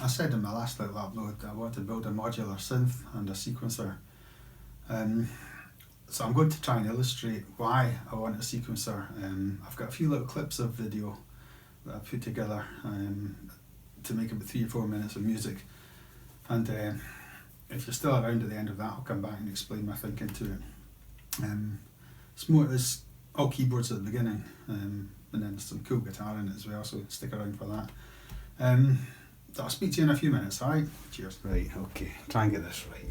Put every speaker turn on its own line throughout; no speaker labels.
I said in my last little upload that I want to build a modular synth and a sequencer. So I'm going to try and illustrate why I want a sequencer. I've got a few little clips of video that I put together to make about 3 or 4 minutes of music. And if you're still around at the end of that, I'll come back and explain my thinking to it. It's all keyboards at the beginning, and then there's some cool guitar in it as well, so stick around for that. So I'll speak to you in a few minutes, alright? Cheers. Right, okay, try and get this right.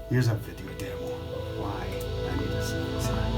Here's a video demo of why I need a sequencer.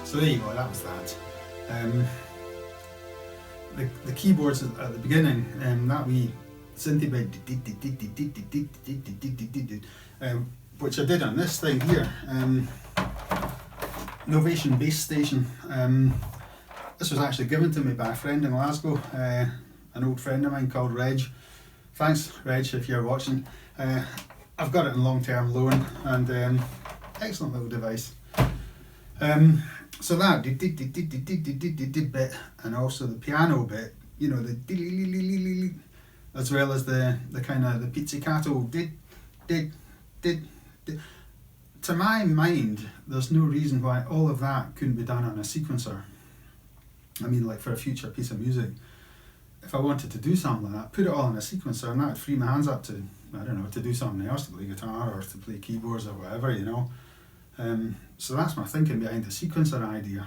So there you go, that was that. The keyboards at the beginning, that wee synthy bit, which I did on this thing here, Novation Bass Station. This was actually given to me by a friend in Glasgow, an old friend of mine called Reg. Thanks, Reg, if you're watching. I've got it in long-term loan, and excellent little device. So that bit, and also the piano bit, you know, the as well as the kind of the pizzicato to my mind, there's no reason why all of that couldn't be done on a sequencer. I mean, like for a future piece of music, if I wanted to do something like that, put it all in a sequencer, and that would free my hands up to, I don't know, to do something else, to play guitar or to play keyboards or whatever, you know. So that's my thinking behind the sequencer idea.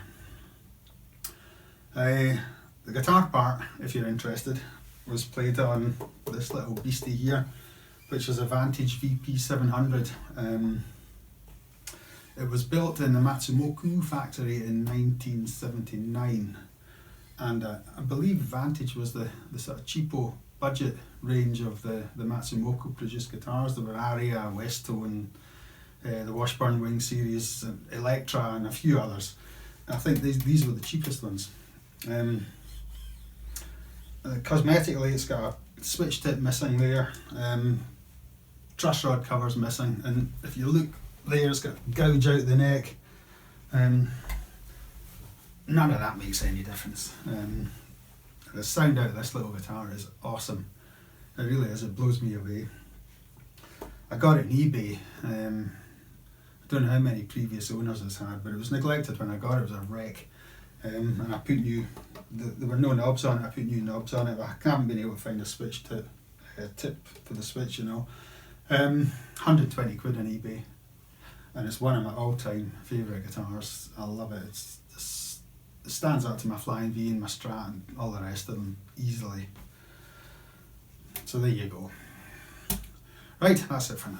The guitar part, if you're interested, was played on this little beastie here, which is a Vantage VP 700. It was built in the Matsumoku factory in 1979, and I believe Vantage was the sort of cheapo budget range of the Matsumoku produced guitars. There were Aria, Westone, the Washburn Wing series, Electra, and a few others. I think these were the cheapest ones. Cosmetically, it's got a switch tip missing there, truss rod covers missing, and if you look there, it's got gouge out the neck. None of that makes any difference. The sound out of this little guitar is awesome. It really is, it blows me away. I got it on eBay. I don't know how many previous owners it's had, but it was neglected when I got it. It was a wreck. And I put new, there were no knobs on it, I put new knobs on it, but I haven't been able to find a switch tip for the switch, you know. 120 quid on eBay, and it's one of my all-time favourite guitars. I love it. It stands up to my Flying V and my Strat and all the rest of them easily. So there you go. Right, that's it for now.